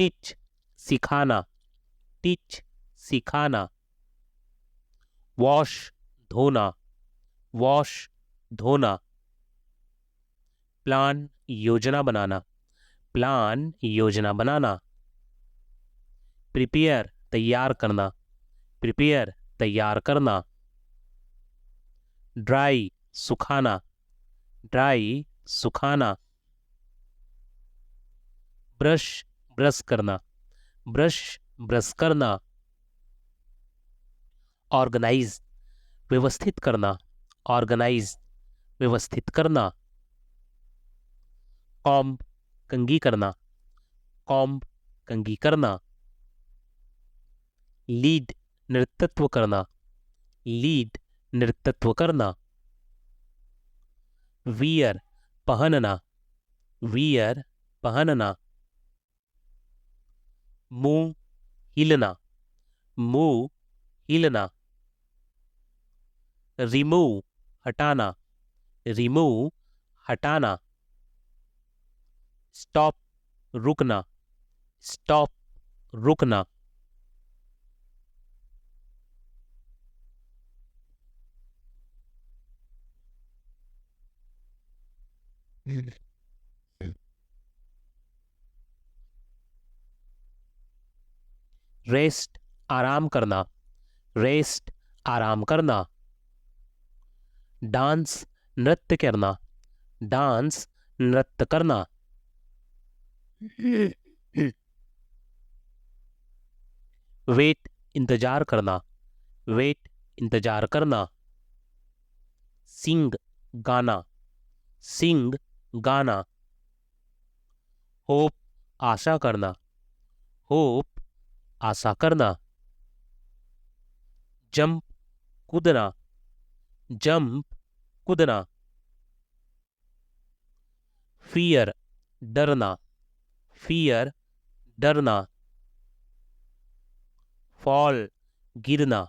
Teach सिखाना, teach सिखाना। Wash धोना, वॉश धोना। प्लान योजना बनाना, प्लान योजना बनाना। प्रिपेयर तैयार करना, प्रिपेयर तैयार करना। ड्राई सुखाना, ड्राई सुखाना। ब्रश ब्रश करना, ब्रश ब्रश करना। ऑर्गेनाइज व्यवस्थित करना, ऑर्गेनाइज व्यवस्थित करना। कॉम्ब कंघी करना, कॉम्ब कंघी करना। लीड नेतृत्व करना, लीड नेतृत्व करना। वियर पहनना, वियर पहनना। मुंह हिलना, मुंह हिलना। रिमूव हटाना, रिमूव हटाना। स्टॉप रुकना, स्टॉप रुकना। रेस्ट आराम करना, रेस्ट आराम करना। डांस नृत्य करना, डांस नृत्य करना। वेट इंतजार करना, वेट इंतजार करना। सिंग गाना, सिंग गाना। होप आशा करना, होप आशा करना। जंप कूदना, जंप कूदना। फियर डरना, फियर डरना। फॉल गिरना,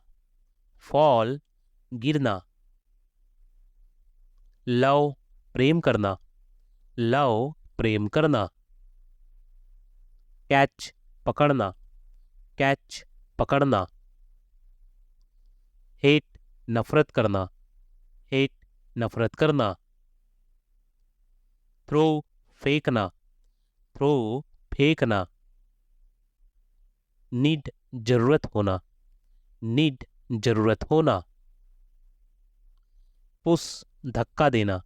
फॉल गिरना। लव प्रेम करना, लव प्रेम करना। कैच पकड़ना, कैच पकड़ना। हेट नफरत करना, हेट नफरत करना। थ्रो फेंकना, थ्रो फेंकना। नीड जरूरत होना, नीड जरूरत होना। पुश धक्का देना,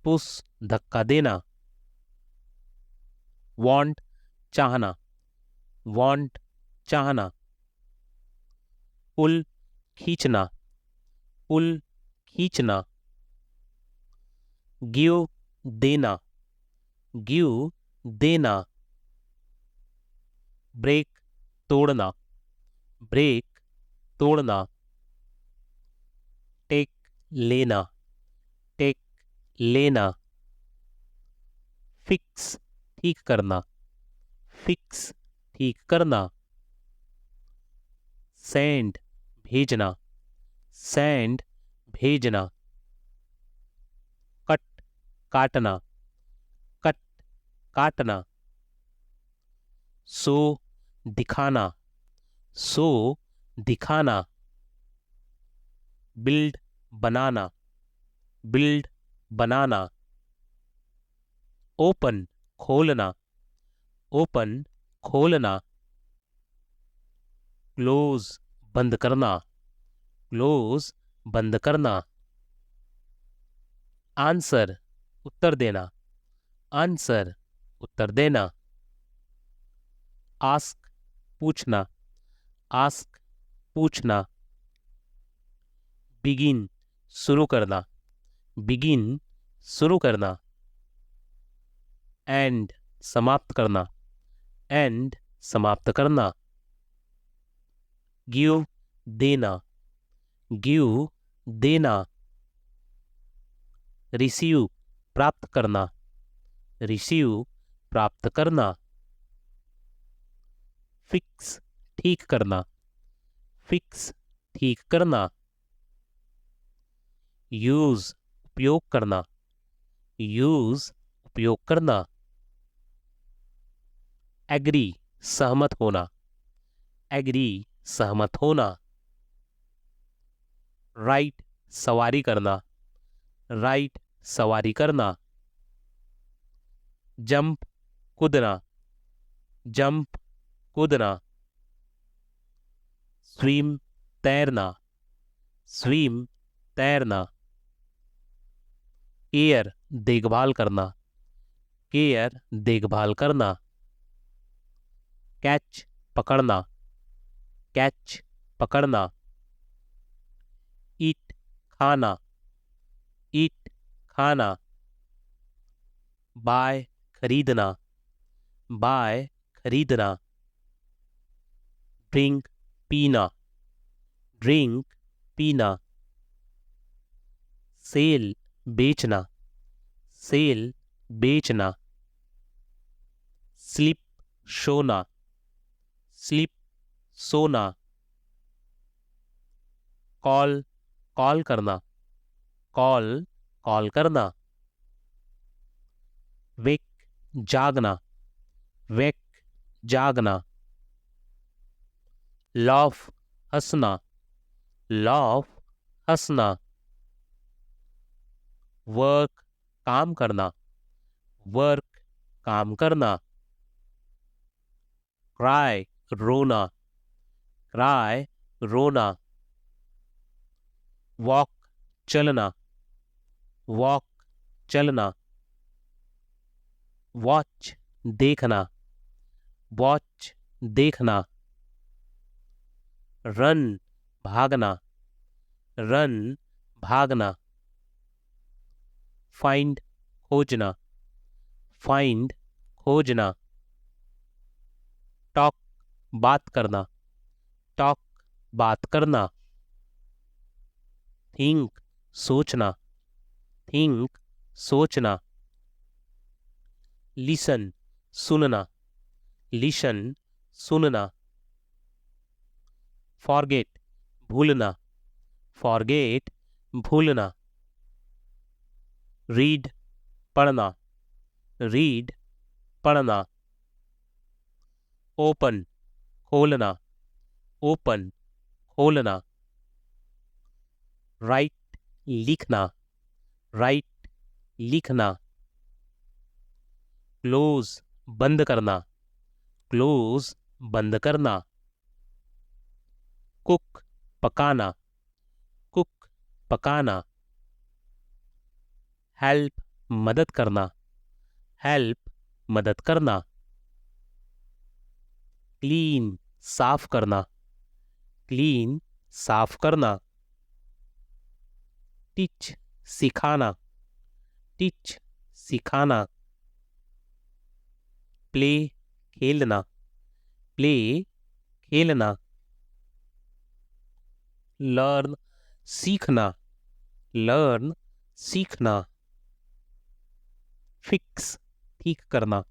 पुश धक्का देना। वांट चाहना, वांट चाहना। पुल खींचना, पुल खींचना। गिव देना, गिव देना। ब्रेक तोड़ना, ब्रेक तोड़ना। टेक लेना, टेक लेना। फिक्स ठीक करना, फिक्स ठीक करना। सेंड भेजना, सेंड भेजना। कट काटना, कट काटना। सो दिखाना, सो दिखाना। बिल्ड बनाना, बिल्ड बनाना। ओपन खोलना, ओपन खोलना। क्लोज बंद करना, क्लोज बंद करना। आंसर उत्तर देना, आंसर उत्तर देना। आस्क पूछना, आस्क पूछना। बिगिन शुरू करना, बिगिन शुरू करना। एंड समाप्त करना, एंड समाप्त करना। गिव देना, गिव देना। रिसीव प्राप्त करना, रिसीव प्राप्त करना। फिक्स ठीक करना, फिक्स ठीक करना। यूज उपयोग करना, यूज उपयोग करना। एग्री सहमत होना, एग्री सहमत होना। राइट सवारी करना, राइट सवारी करना। जंप कूदना, जंप कूदना। स्विम तैरना, स्विम तैरना। केयर देखभाल करना, केयर देखभाल करना। कैच पकड़ना, कैच पकड़ना। ईट खाना, ईट खाना। बाय खरीदना, बाय खरीदना। ड्रिंक पीना, ड्रिंक पीना। सेल बेचना, सेल बेचना। स्लिप सोना, स्लिप सोना। कॉल कॉल करना, कॉल कॉल करना। वेक जागना, वेक जागना। लॉफ हंसना, लॉफ हंसना। वर्क काम करना, वर्क काम करना। क्राई रोना, क्राई रोना। वॉक चलना, वॉक चलना। वॉच देखना, वॉच देखना। रन भागना, रन भागना। फाइंड खोजना, फाइंड खोजना। टॉक बात करना, टॉक बात करना। थिंक सोचना, थिंक सोचना। लिसन सुनना, लिसन सुनना। फॉरगेट भूलना, फॉरगेट भूलना। रीड पढ़ना, रीड पढ़ना। ओपन खोलना, ओपन खोलना। राइट लिखना, राइट लिखना। क्लोज बंद करना, क्लोज बंद करना। कुक पकाना, कुक पकाना। हेल्प मदद करना, हेल्प मदद करना। क्लीन साफ करना, क्लीन साफ करना। टीच सिखाना, टीच सिखाना। प्ले खेलना, प्ले खेलना। लर्न सीखना, लर्न सीखना। फिक्स ठीक करना,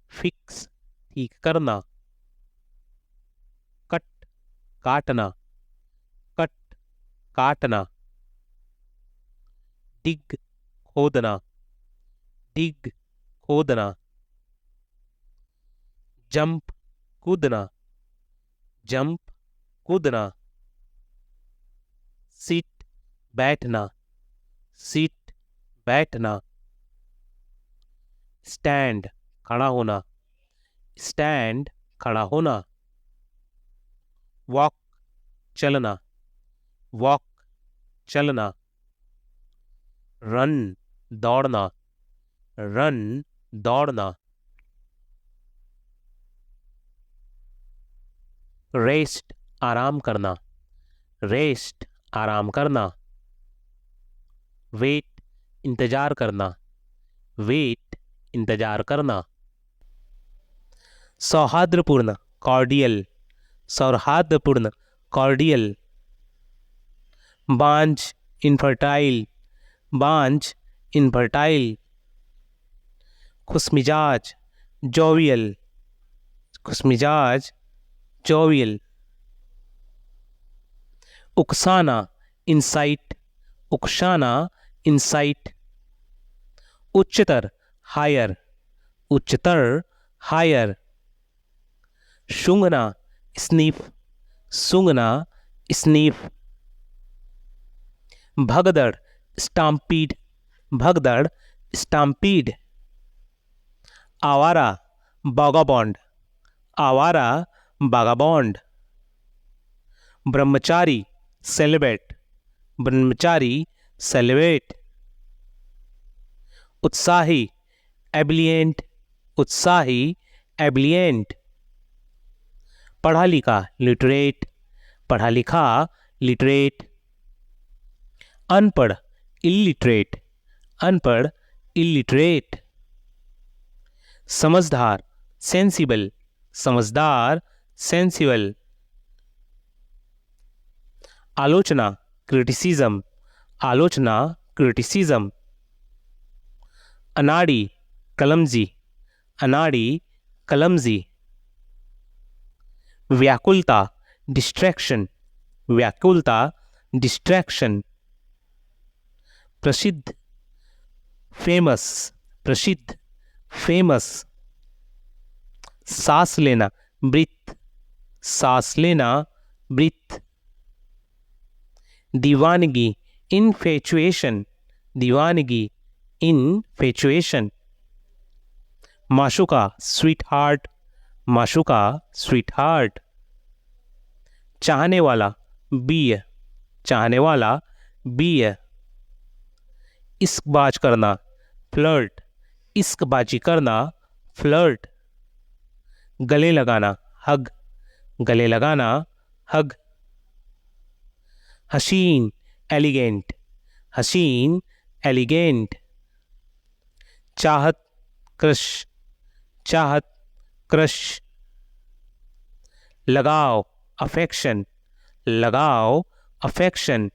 फिक्स ठीक करना। कट काटना, कट काटना। डिग खोदना, डिग खोदना। जंप कूदना, जंप कूदना। सीट बैठना, सीट बैठना। स्टैंड खड़ा होना, स्टैंड खड़ा होना। वॉक चलना, वॉक चलना। रन दौड़ना, रन दौड़ना। रेस्ट आराम करना, रेस्ट आराम करना। वेट इंतजार करना, वेट इंतजार करना। सौहार्दपूर्ण कॉर्डियल, सौहार्दपूर्ण कॉर्डियल। बांझ इनफर्टाइल, बांझ इनफर्टाइल। खुशमिजाज जोवियल, खुशमिजाज जोवियल। उकसाना इंसाइट, उकसाना इंसाइट। उच्चतर हायर, उच्चतर हायर। सूंघना स्नीफ, सूंघना स्नीफ। भगदड़ स्टाम्पीड, भगदड़ स्टाम्पीड। आवारा बागाबॉन्ड, आवारा बागाबॉन्ड। ब्रह्मचारी सेलिब्रेट, ब्रह्मचारी सेलिब्रेट। उत्साही एब्लियंट, उत्साही एब्लियंट। पढ़ा लिखा लिटरेट, पढ़ा लिखा लिटरेट। अनपढ़ इलिटरेट, अनपढ़ इलिटरेट। समझदार सेंसिबल, समझदार सेंसिबल। आलोचना क्रिटिसिज्म, आलोचना क्रिटिसिज्म। अनाड़ी कलमजी, अनाड़ी कलमजी। व्याकुलता डिस्ट्रैक्शन, व्याकुलता डिस्ट्रैक्शन। प्रसिद्ध फेमस, प्रसिद्ध फेमस। सांस लेना ब्रीथ, सांस लेना ब्रीथ। दीवानगी इनफेचुएशन, दीवानगी इनफेचुएशन। माशुका स्वीट हार्ट, माशुका स्वीट हार्ट। चाहने वाला बिय, चाहने वाला बिय। इश्कबाज करना फ्लर्ट, इश्कबाजी करना फ्लर्ट। गले लगाना हग, गले लगाना हग। हसीन एलिगेंट, हसीन एलिगेंट। चाहत क्रश, चाहत क्रश। लगाव अफेक्शन, लगाव अफेक्शन।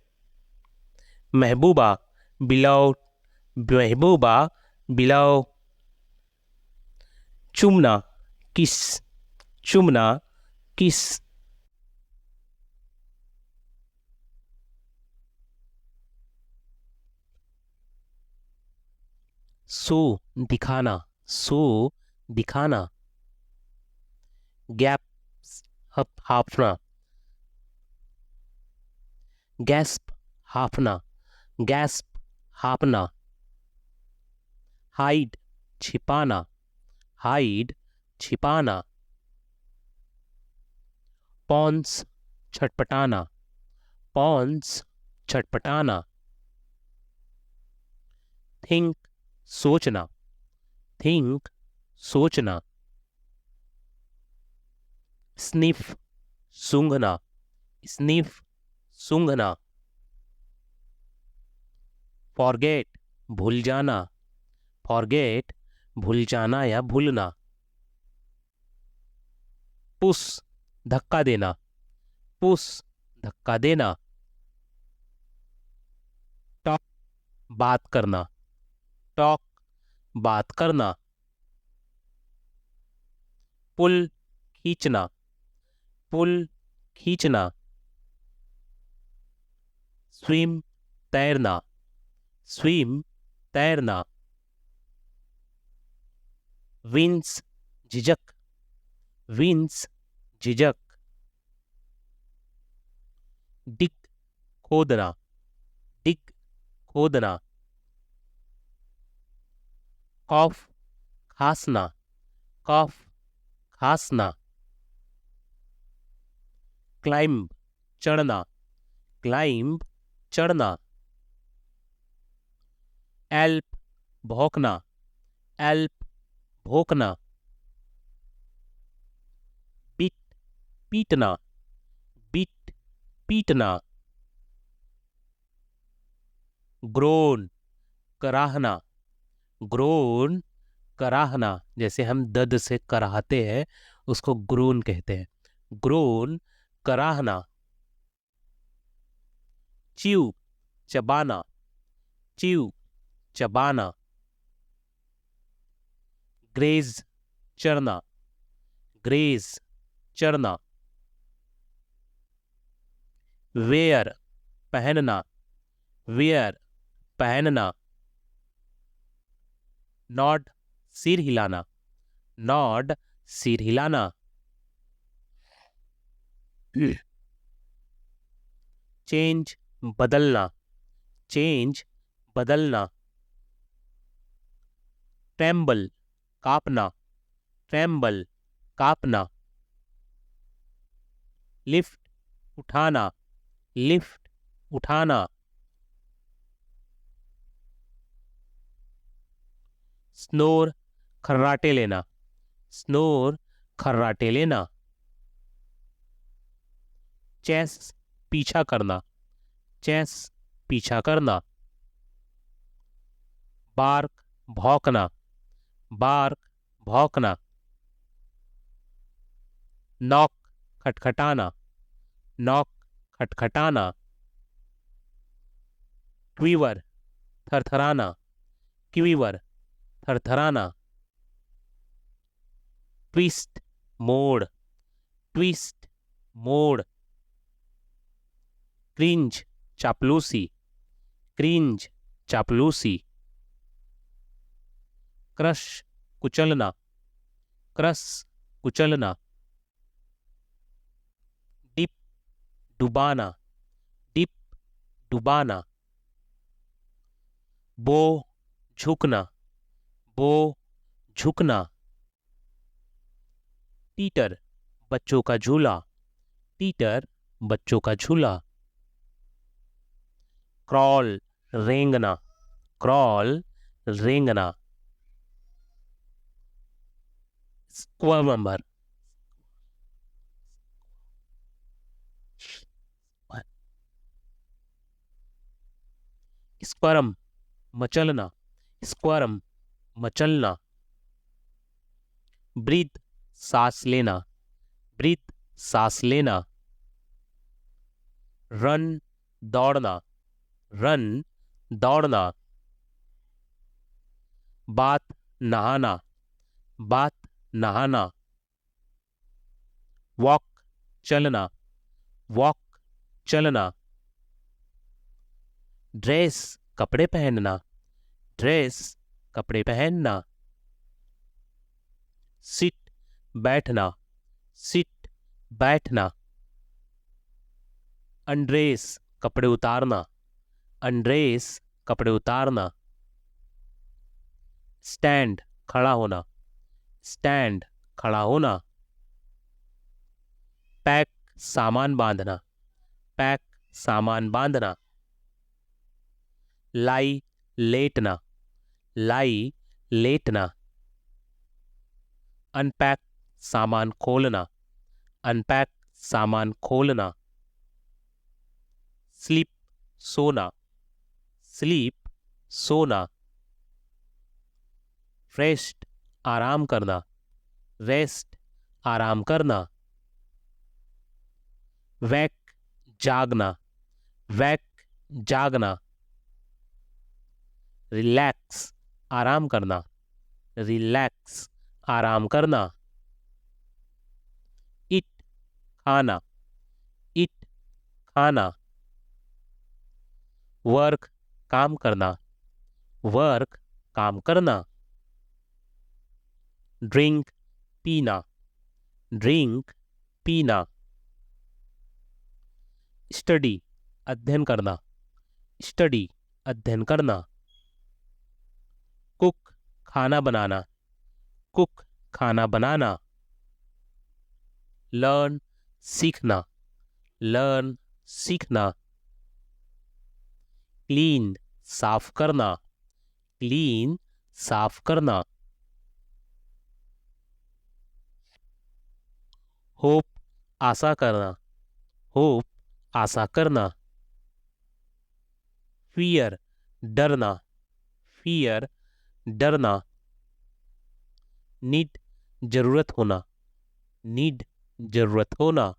महबूबा बिलव, महबूबा बिलव। चूमना किस, चूमना किस। सो दिखाना, सो दिखाना। गैप हाफना, गैस्प हाफना, गैस्प हाफना। हाइड छिपाना, हाइड छिपाना। पॉन्स छटपटाना, पॉन्स छटपटाना। थिंक सोचना, थिंक सोचना। स्निफ सूंघना, स्निफ सूंघना। फॉरगेट भूल जाना, फॉरगेट भूल जाना या भूलना। पुश धक्का देना, पुश धक्का देना। टॉक बात करना, टॉक बात करना। पुल खींचना, पुल खींचना। स्विम तैरना, स्विम तैरना। विंस झिझक, विंस झिझक। डिग खोदना, डिग खोदना। कॉफ खांसना, कॉफ खांसना। क्लाइंब चढ़ना, क्लाइंब चढ़ना। एल्प भौंकना, एल्प भौंकना। बिट पीटना, बिट पीटना। ग्रोन कराहना, ग्रोन कराहना। जैसे हम दर्द से कराहते हैं उसको ग्रोन कहते हैं, ग्रोन कराहना। च्यू चबाना, च्यू चबाना। ग्रेज चरना, ग्रेज चरना। वेयर पहनना, वेयर पहनना। नॉड सिर हिलाना, नॉड सिर हिलाना। चेंज बदलना, चेंज बदलना। ट्रेम्बल कांपना, ट्रेम्बल कांपना। लिफ्ट उठाना, लिफ्ट उठाना। स्नोर खर्राटे लेना, स्नोर खर्राटे लेना। चेस पीछा करना, चेस पीछा करना। बार्क भौंकना, बार्क भौंकना। नॉक खटखटाना, नॉक खटखटाना। क्वीवर थरथराना, क्वीवर थरथराना। ट्विस्ट मोड़, ट्विस्ट मोड़। क्रिंज चापलूसी, क्रिंज चापलूसी। क्रश कुचलना, क्रश कुचलना। डिप डुबाना, डिप डुबाना। बो झुकना, बो झुकना। टीटर बच्चों का झूला, टीटर बच्चों का झूला। क्रॉल रेंगना, क्रॉल रेंगना। स्क्वैमर, स्क्वरम मचलना, स्क्वरम मचलना। ब्रीथ सांस लेना, ब्रीथ सांस लेना। रन दौड़ना, रन दौड़ना। बात नहाना, बात नहाना। वॉक चलना, वॉक चलना। ड्रेस कपड़े पहनना, ड्रेस कपड़े पहनना। सिट बैठना, सिट बैठना। अनड्रेस कपड़े उतारना, अनड्रेस कपड़े उतारना। स्टैंड खड़ा होना, स्टैंड खड़ा होना। पैक सामान बांधना, पैक सामान बांधना। लाई लेटना, लाई लेटना। अनपैक सामान खोलना, अनपैक सामान खोलना। स्लीप सोना, स्लीप सोना। रेस्ट आराम करना, रेस्ट आराम करना। वैक जागना, वैक जागना। रिलैक्स आराम करना, रिलैक्स आराम करना। इट खाना, इट खाना। वर्क काम करना, वर्क काम करना। ड्रिंक पीना, ड्रिंक पीना। स्टडी अध्ययन करना, स्टडी अध्ययन करना। कुक खाना बनाना, कुक खाना बनाना। लर्न सीखना, लर्न सीखना। क्लीन साफ करना, क्लीन साफ करना। होप आशा करना, होप आशा करना। फियर डरना, फियर डरना। नीड जरूरत होना, नीड जरूरत होना।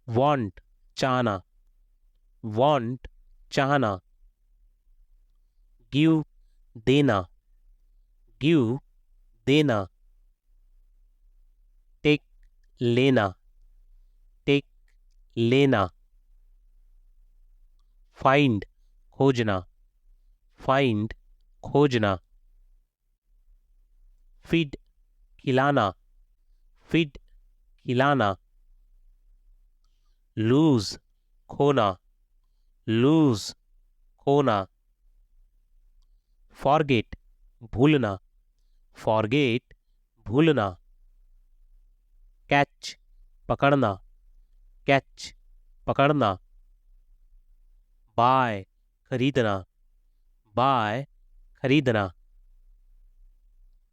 वांट चाहना, वांट चाहना। गिव देना, गिव देना। टेक लेना, टेक लेना। फाइंड खोजना, फाइंड खोजना। फीड खिलाना, फीड खिलाना। लूज खोना, लूज खोना। फॉरगेट भूलना, फॉरगेट भूलना। कैच पकड़ना, कैच पकड़ना। बाय खरीदना, बाय खरीदना।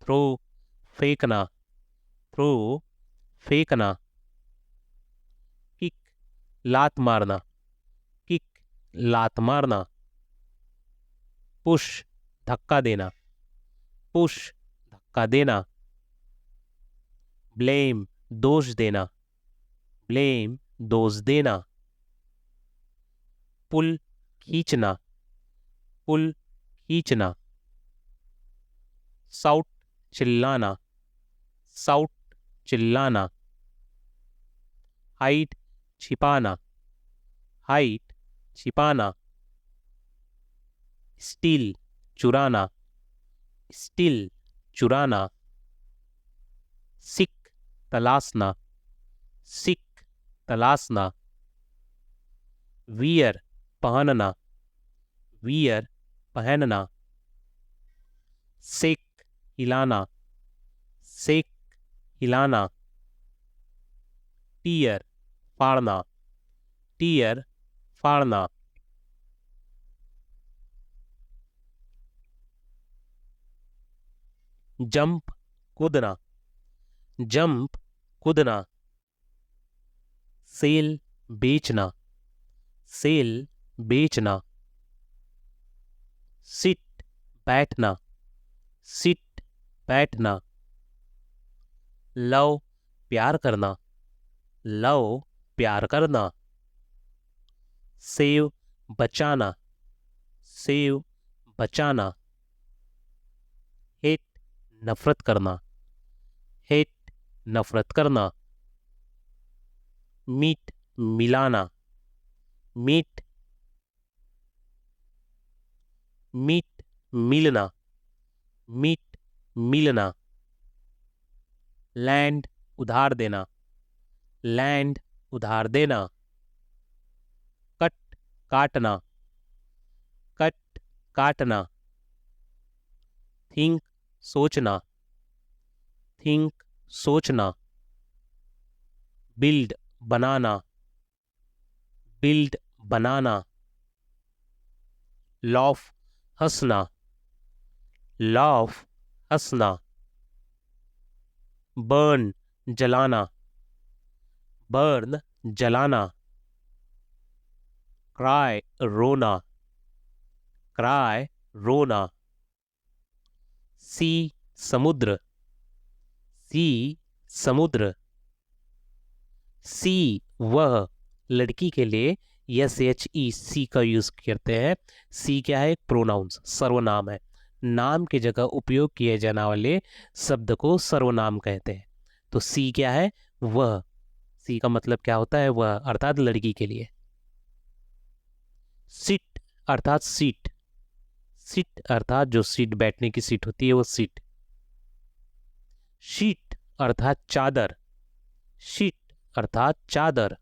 थ्रो फेंकना, थ्रो फेंकना। किक लात मारना, किक लात मारना। पुश धक्का देना, पुश धक्का देना। ब्लेम दोष देना, ब्लेम दोष देना। पुल खींचना, पुल खींचना। साउट चिल्लाना, साउट चिल्लाना। हाइड छिपाना, हाइड छिपाना। स्टील चुराना, स्टील चुराना। सिक तलाशना, सिक तलाशना। वियर पहनना, वियर पहनना। सेक हिलाना, सेक हिलाना। टीयर फाड़ना, टीयर फाड़ना। जंप कूदना, जंप कूदना। सेल बेचना, सेल बेचना। सिट बैठना, सिट बैठना। लव प्यार करना, लव प्यार करना। सेव बचाना, सेव बचाना। हेट नफरत करना, हेट नफरत करना। मीट मिलाना, मीट मीट मिलना, मीट मिलना। लैंड उधार देना, लैंड उधार देना। कट काटना, कट काटना। थिंक सोचना, थिंक सोचना। बिल्ड बनाना, बिल्ड बनाना। लॉफ हंसना, लॉफ हंसना। बर्न जलाना, बर्न जलाना। क्राई रोना, क्राई रोना। सी समुद्र, सी समुद्र। सी वह लड़की के लिए SHE का यूज करते हैं। सी क्या है? एक प्रोनाउंस, सर्वनाम है। नाम की जगह उपयोग किए जाने वाले शब्द को सर्वनाम कहते हैं। तो सी क्या है? वह। सी का मतलब क्या होता है? वह, अर्थात लड़की के लिए। सिट अर्थात सीट, सीट अर्थात जो सीट बैठने की सीट होती है वो सीट। शीट अर्थात चादर, शीट अर्थात चादर।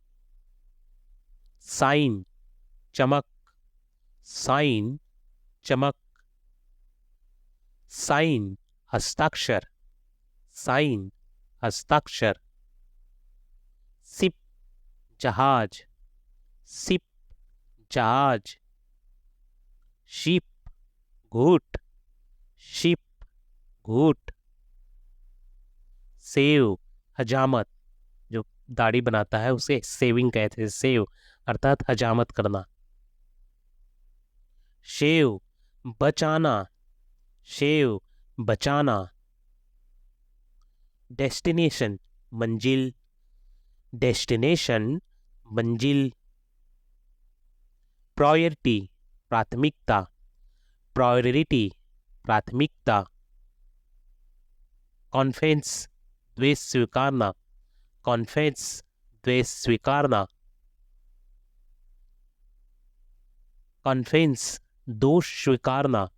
साइन चमक, साइन चमक। साइन हस्ताक्षर, साइन हस्ताक्षर। सिप जहाज, सिप जहाज। शिप घूट, शिप घूट। सेव हजामत, जो दाढ़ी बनाता है उसे सेविंग कहते हैं, सेव अर्थात हजामत करना। शेव बचाना, शेव बचाना। डेस्टिनेशन मंजिल, डेस्टिनेशन मंजिल। प्रायोरिटी प्राथमिकता, प्रायोरिटी प्राथमिकता। कॉन्फेंस द्वेष स्वीकारना, कॉन्फेंस द्वेष स्वीकारना। कॉन्फेंस दोष स्वीकारना,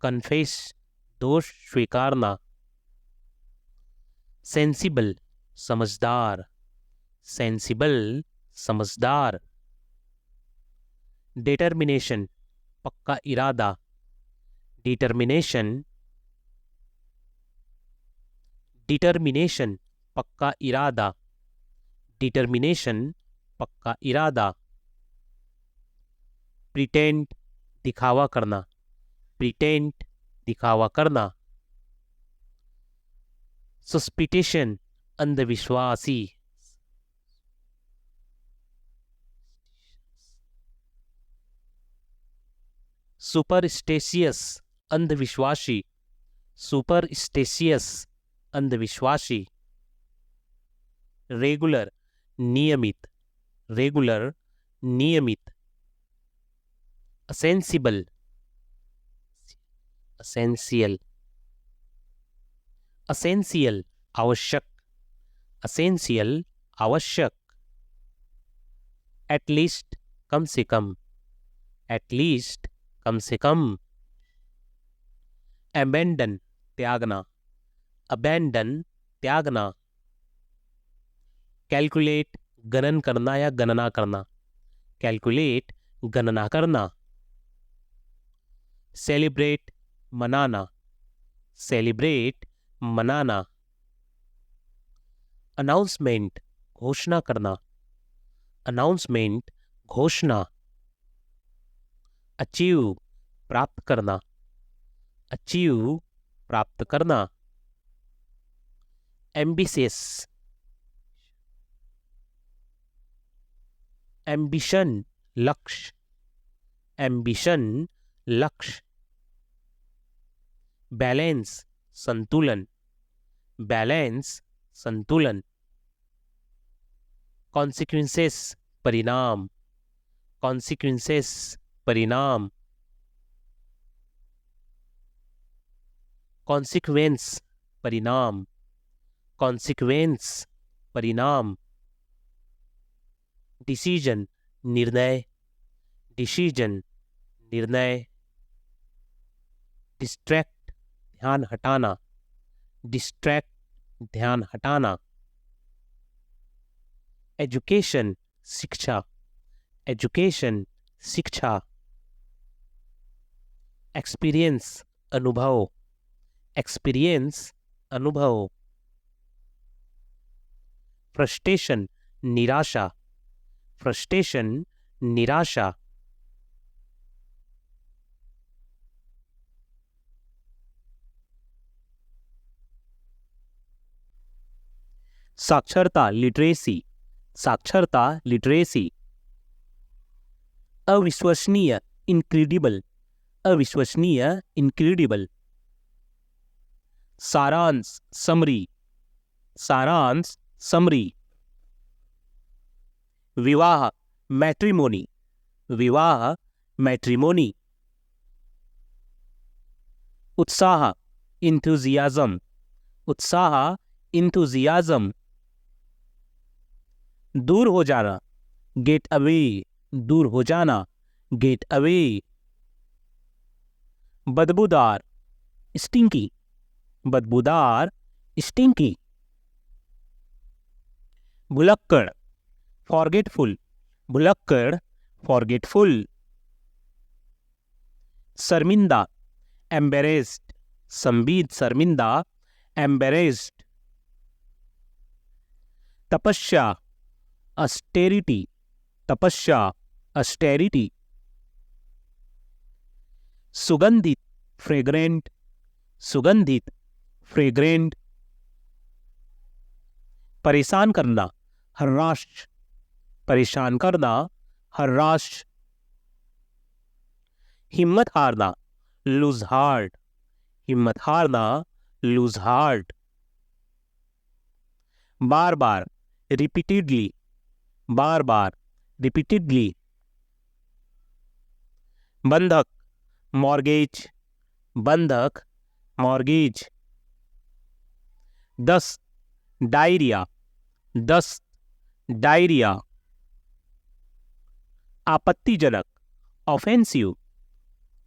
कन्फेस दोष स्वीकारना। सेंसिबल समझदार, सेंसिबल समझदार। डिटर्मिनेशन, पक्का इरादा। डिटर्मिनेशन, डिटर्मिनेशन, पक्का इरादा। डिटर्मिनेशन, पक्का इरादा। प्रिटेंड, दिखावा करना। प्रिटेंड, दिखावा करना। सस्पिटेशन, अंधविश्वासी। सुपरस्टेशियस, अंधविश्वासी। सुपरस्टेशियस, अंधविश्वासी। रेगुलर, नियमित। रेगुलर, नियमित। असेंसिबल, असेंशियल। असेंशियल, आवश्यक। असेंशियल, आवश्यक। एटलीस्ट, कम से कम। एटलीस्ट, कम से कम। अबेंडन, त्यागना। अबेंडन, त्यागना। कैलकुलेट, गणन करना या गणना करना। कैलकुलेट, गणना करना। सेलिब्रेट, मनाना। सेलिब्रेट, मनाना। अनाउंसमेंट, घोषणा करना। अनाउंसमेंट, घोषणा। अचीव, प्राप्त करना। अचीव, प्राप्त करना। एम्बिशियस, एम्बिशन, लक्ष्य। एम्बिशन, लक्ष्य। बैलेंस, संतुलन। बैलेंस, संतुलन। कॉन्सिक्वेंसेस, परिणाम। कॉन्सिक्वेंसेस, परिणाम। कॉन्सिक्वेंस, परिणाम। कॉन्सिक्वेंस, परिणाम। डिसीजन, निर्णय। डिसीजन, निर्णय। डिस्ट्रैक्ट, ध्यान हटाना। डिस्ट्रैक्ट, ध्यान हटाना। एजुकेशन, शिक्षा। एजुकेशन, शिक्षा। एक्सपीरियंस, अनुभव। एक्सपीरियंस, अनुभव। फ्रस्ट्रेशन, निराशा। फ्रस्ट्रेशन, निराशा। साक्षरता, लिटरेसी। साक्षरता, लिटरेसी। अविश्वसनीय, इनक्रेडिबल। अविश्वसनीय, इनक्रेडिबल। सारांश, समरी। सारांश, समरी। विवाह, मैट्रिमोनी। विवाह, मैट्रिमोनी। उत्साह, इंथुजियाज्म। उत्साह, इंथुजियाज्म। दूर हो जाना, गेट अवे। दूर हो जाना, गेट अवे। बदबूदार, स्टिंकी। बदबूदार, स्टिंकी। भुलक्कड़, फॉरगेटफुल। भुलक्कड़, फॉरगेटफुल। शर्मिंदा, एम्बेरेस्ड। संबीत, शर्मिंदा, एम्बेरेस्ड। तपस्या, अस्टेरिटी। तपस्या, अस्टेरिटी। सुगंधित, फ्रेग्रेंट। सुगंधित, फ्रेग्रेंट। परेशान करना, हर्राश। परेशान करना, हर्राश। हिम्मत हारना, लूज हार्ट। हिम्मत हारना, लूज हार्ट। बार बार, रिपीटेडली। बार बार, रिपीटेडली। बंधक, मॉर्गेज। बंधक, मॉर्गेज। दस्त, डायरिया। दस्त, डायरिया। आपत्तिजनक, ऑफेंसिव।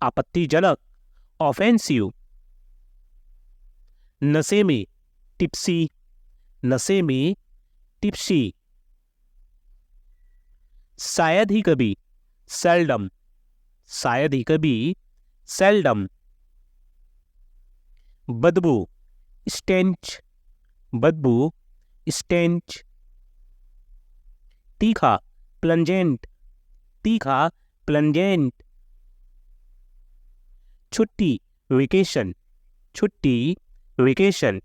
आपत्तिजनक, ऑफेंसिव। नशे में, टिप्सी। नशे में, टिप्सी। शायद ही कभी, सेल्डम, शायद ही कभी, सेल्डम। बदबू, स्टेंच, बदबू, स्टेंच। तीखा, प्लंजेंट, तीखा, प्लंजेंट। छुट्टी, वेकेशन, छुट्टी, वेकेशन।